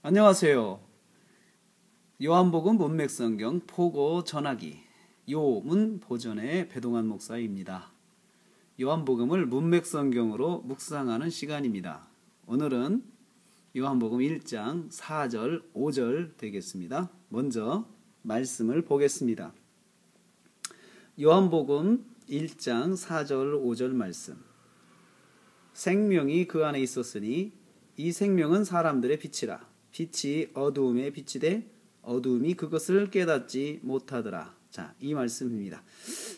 안녕하세요. 요한복음 문맥성경 포고 전하기 요문 보전의 배동환 목사입니다. 요한복음을 문맥성경으로 묵상하는 시간입니다. 오늘은 요한복음 1장 4절 5절 되겠습니다. 먼저 말씀을 보겠습니다. 요한복음 1장 4절 5절 말씀. 생명이 그 안에 있었으니 이 생명은 사람들의 빛이라. 빛이 어두움에 비치되 어두움이 그것을 깨닫지 못하더라. 자, 이 말씀입니다.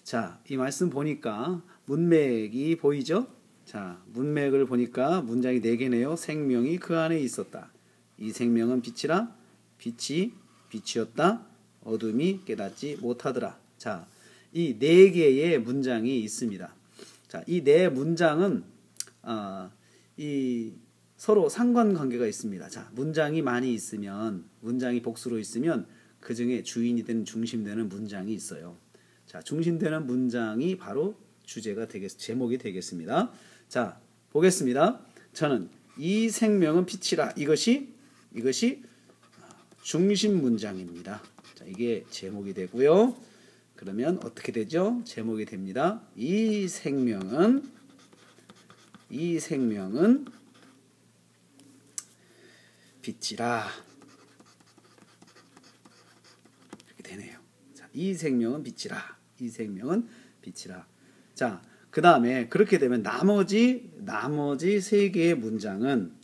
자, 이 말씀 보니까 문맥이 보이죠? 자, 문맥을 보니까 문장이 4개네요. 생명이 그 안에 있었다. 이 생명은 빛이라. 빛이 빛이었다. 어둠이 깨닫지 못하더라. 자, 이 4개의 문장이 있습니다. 자, 이 4문장은 서로 상관관계가 있습니다. 자, 문장이 많이 있으면, 문장이 복수로 있으면 그 중에 주인이 되는 중심되는 문장이 있어요. 자, 중심되는 문장이 바로 제목이 되겠습니다. 자, 보겠습니다. 저는 이 생명은 빛이라. 이것이 중심 문장입니다. 자, 이게 제목이 되고요. 그러면 어떻게 되죠? 제목이 됩니다. 이 생명은 빛이라. 이렇게 되네요. 자, 이 생명은 빛이라. 이 생명은 빛이라. 자, 그 다음에 그렇게 되면 나머지 3개의 문장은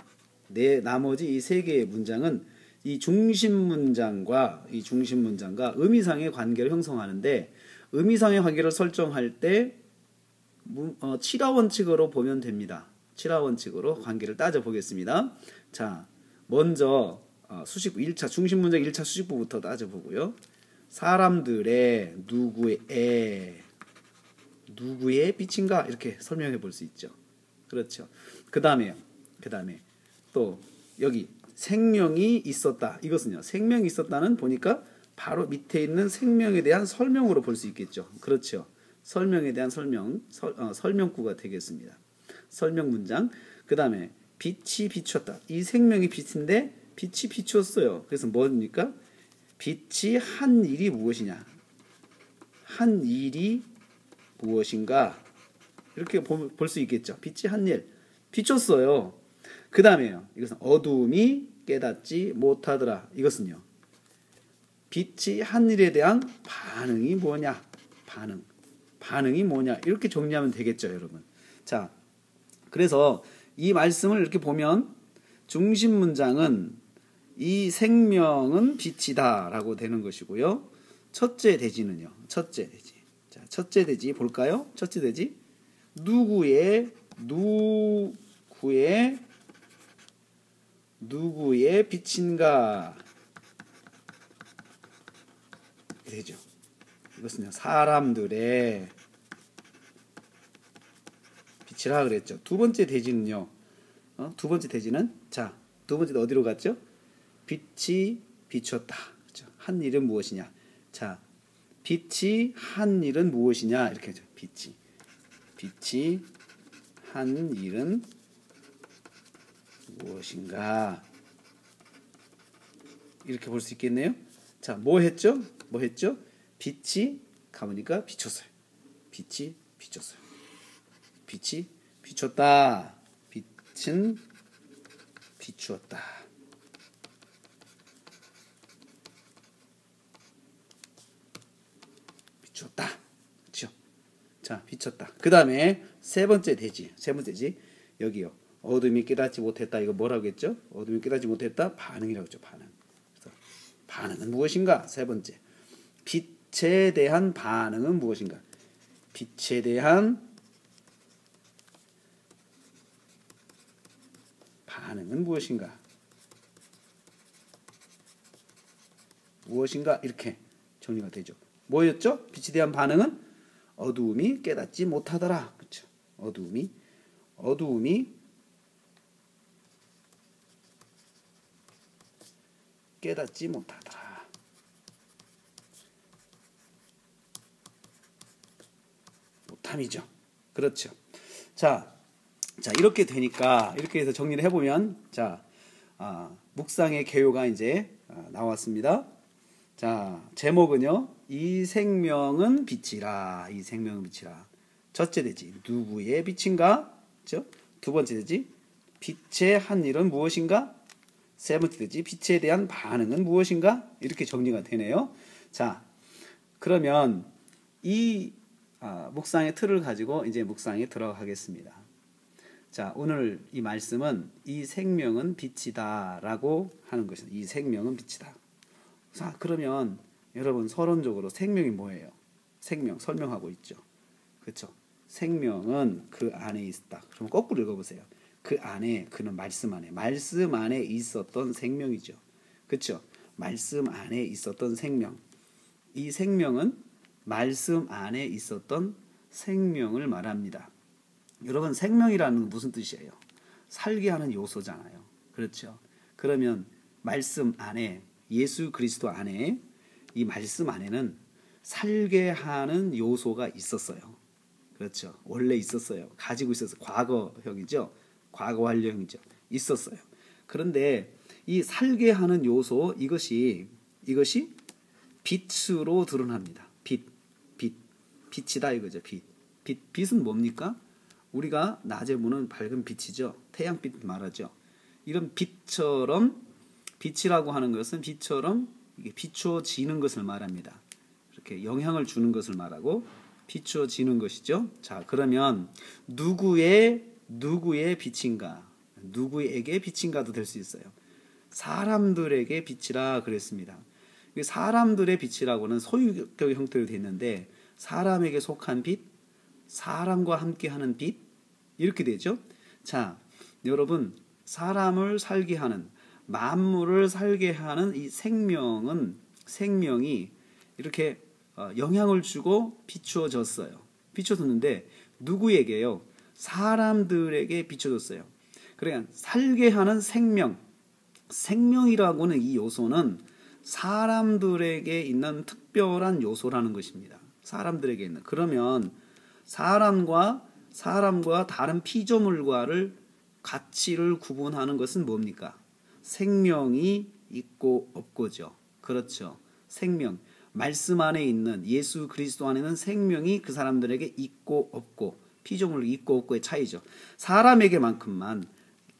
나머지 이 3개의 문장은 이 중심 문장과 의미상의 관계를 형성하는데, 의미상의 관계를 설정할 때 7화 원칙으로 보면 됩니다. 7화 원칙으로 관계를 따져 보겠습니다. 자, 먼저 수식부 1차 중심 문장 1차 수식부부터 따져 보고요. 사람들의 누구의 빛인가 이렇게 설명해 볼 수 있죠. 그렇죠. 그다음에 또 여기 생명이 있었다. 이것은요. 생명이 있었다는 보니까 바로 밑에 있는 생명에 대한 설명으로 볼 수 있겠죠. 그렇죠. 설명에 대한 설명구가 되겠습니다. 설명 문장. 그다음에 빛이 비췄다. 이 생명이 빛인데 빛이 비췄어요. 그래서 뭡니까? 빛이 한 일이 무엇이냐? 한 일이 무엇인가? 이렇게 볼 수 있겠죠. 빛이 한 일. 비췄어요. 그 다음에요. 이것은 어두움이 깨닫지 못하더라. 이것은요. 빛이 한 일에 대한 반응이 뭐냐? 반응이 뭐냐? 이렇게 정리하면 되겠죠, 여러분. 자, 그래서 이 말씀을 이렇게 보면 중심 문장은 이 생명은 빛이다 라고 되는 것이고요. 첫째 대지는요. 첫째 대지 볼까요? 첫째 대지 누구의 빛인가 되죠. 이것은요. 사람들의 빛이라 그랬죠. 두 번째 대지는요. 두 번째 대지는 두 번째 어디로 갔죠? 빛이 비췄다. 그렇죠? 한 일은 무엇이냐? 자, 빛이 한 일은 무엇이냐? 이렇게 하죠. 빛이 한 일은 무엇인가? 이렇게 볼 수 있겠네요. 자, 뭐 했죠? 빛이 가보니까 비쳤어요. 빛이 비췄다. 빛은 비추었다. 그렇죠? 자, 비췄다. 그 다음에 세 번째 대지 여기요. 어둠이 깨닫지 못했다. 이거 뭐라고 했죠? 어둠이 깨닫지 못했다. 반응이라고 했죠. 그래서 반응은 무엇인가? 세 번째. 빛에 대한 반응은 무엇인가? 빛에 대한 반응은 무엇인가? 이렇게 정리가 되죠. 뭐였죠? 빛에 대한 반응은 어두움이 깨닫지 못하더라. 그렇죠? 어두움이 깨닫지 못하더라. 못함이죠. 그렇죠. 자, 이렇게 되니까 이렇게 해서 정리를 해보면 묵상의 개요가 이제 나왔습니다. 자, 제목은요. 이 생명은 빛이라. 이 생명은 빛이라. 첫째 되지. 누구의 빛인가? 그렇죠? 두 번째 되지. 빛의 한 일은 무엇인가? 세 번째 되지. 빛에 대한 반응은 무엇인가? 이렇게 정리가 되네요. 자, 그러면 이 묵상의 틀을 가지고 이제 묵상에 들어가겠습니다. 자, 오늘 이 말씀은 이 생명은 빛이다 라고 하는 것입니다. 이 생명은 빛이다. 자, 그러면 여러분 서론적으로 생명이 뭐예요? 생명 설명하고 있죠. 그렇죠? 생명은 그 안에 있다. 그럼 거꾸로 읽어보세요. 그 안에, 그는 말씀 안에 있었던 생명이죠. 그렇죠? 말씀 안에 있었던 생명. 이 생명은 말씀 안에 있었던 생명을 말합니다. 여러분, 생명이라는 건 무슨 뜻이에요? 살게 하는 요소잖아요. 그렇죠? 그러면 말씀 안에, 예수 그리스도 안에, 이 말씀 안에는 살게 하는 요소가 있었어요. 그렇죠? 원래 있었어요. 가지고 있었어요. 과거형이죠. 과거 완료형이죠. 있었어요. 그런데 이 살게 하는 요소, 이것이 빛으로 드러납니다. 빛이다 이거죠. 빛은 뭡니까? 우리가 낮에 보는 밝은 빛이죠. 태양빛 말하죠. 이런 빛처럼, 빛이라고 하는 것은 빛처럼 이게 비춰지는 것을 말합니다. 이렇게 영향을 주는 것을 말하고 비춰지는 것이죠. 자, 그러면 누구의 빛인가? 누구에게 빛인가도 될 수 있어요. 사람들에게 빛이라 그랬습니다. 사람들의 빛이라고는 소유격 형태로 되어 있는데 사람에게 속한 빛, 사람과 함께하는 빛, 이렇게 되죠. 자, 여러분, 사람을 살게 하는, 만물을 살게 하는 이 생명이 이렇게 영향을 주고 비추어졌어요. 비춰졌는데 누구에게요? 사람들에게 비춰졌어요. 그러니까 살게 하는 생명이라고는 이 요소는 사람들에게 있는 특별한 요소라는 것입니다. 사람들에게 있는. 그러면 사람과 다른 피조물과를 가치를 구분하는 것은 뭡니까? 생명이 있고 없고죠. 그렇죠. 생명. 말씀 안에 있는, 예수 그리스도 안에는 생명이 그 사람들에게 있고 없고, 피조물 있고 없고의 차이죠. 사람에게만큼만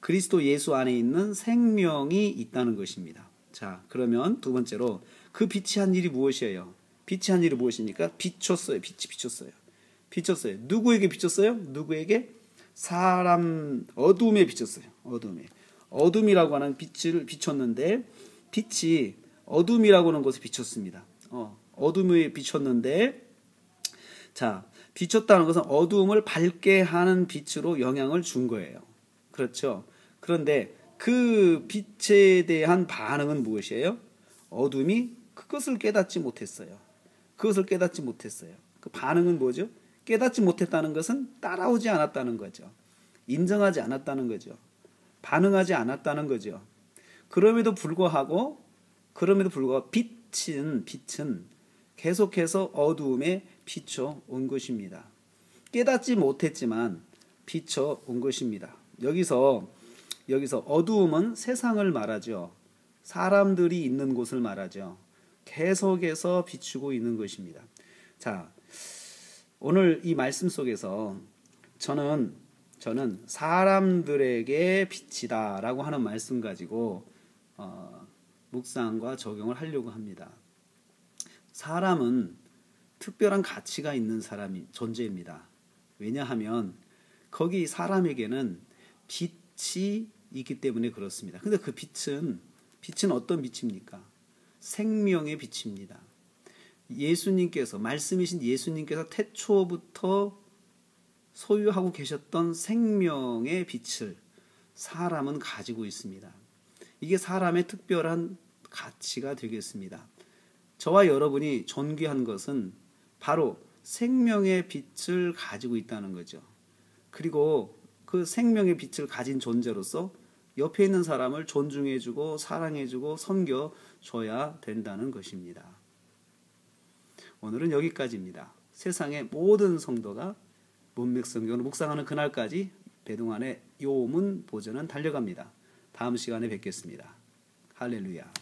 그리스도 예수 안에 있는 생명이 있다는 것입니다. 자, 그러면 두 번째로 그 빛이 한 일이 무엇이에요? 빛이 한 일이 무엇입니까? 비췄어요. 빛이 비췄어요. 누구에게 비췄어요? 누구에게? 어둠에 비췄어요. 어둠이라고 하는 빛을 비췄는데, 빛이 어둠이라고 하는 것을 비췄습니다. 어둠에 비췄는데, 자, 비췄다는 것은 어둠을 밝게 하는 빛으로 영향을 준 거예요. 그렇죠? 그런데 그 빛에 대한 반응은 무엇이에요? 어둠이 그것을 깨닫지 못했어요. 그 반응은 뭐죠? 깨닫지 못했다는 것은 따라오지 않았다는 거죠. 인정하지 않았다는 거죠. 반응하지 않았다는 거죠. 그럼에도 불구하고 빛은 계속해서 어두움에 비춰온 것입니다. 깨닫지 못했지만 비춰온 것입니다. 여기서 어두움은 세상을 말하죠. 사람들이 있는 곳을 말하죠. 계속해서 비추고 있는 것입니다. 자, 오늘 이 말씀 속에서 저는 사람들에게 빛이다 라고 하는 말씀 가지고 묵상과 적용을 하려고 합니다. 사람은 특별한 가치가 있는 존재입니다. 왜냐하면 거기 사람에게는 빛이 있기 때문에 그렇습니다. 근데 그 빛은 어떤 빛입니까? 생명의 빛입니다. 말씀이신 예수님께서 태초부터 소유하고 계셨던 생명의 빛을 사람은 가지고 있습니다. 이게 사람의 특별한 가치가 되겠습니다. 저와 여러분이 존귀한 것은 바로 생명의 빛을 가지고 있다는 거죠. 그리고 그 생명의 빛을 가진 존재로서 옆에 있는 사람을 존중해주고 사랑해주고 섬겨줘야 된다는 것입니다. 오늘은 여기까지입니다. 세상의 모든 성도가 문맥성경을 묵상하는 그날까지 배동안의 요문 보전은 달려갑니다. 다음 시간에 뵙겠습니다. 할렐루야.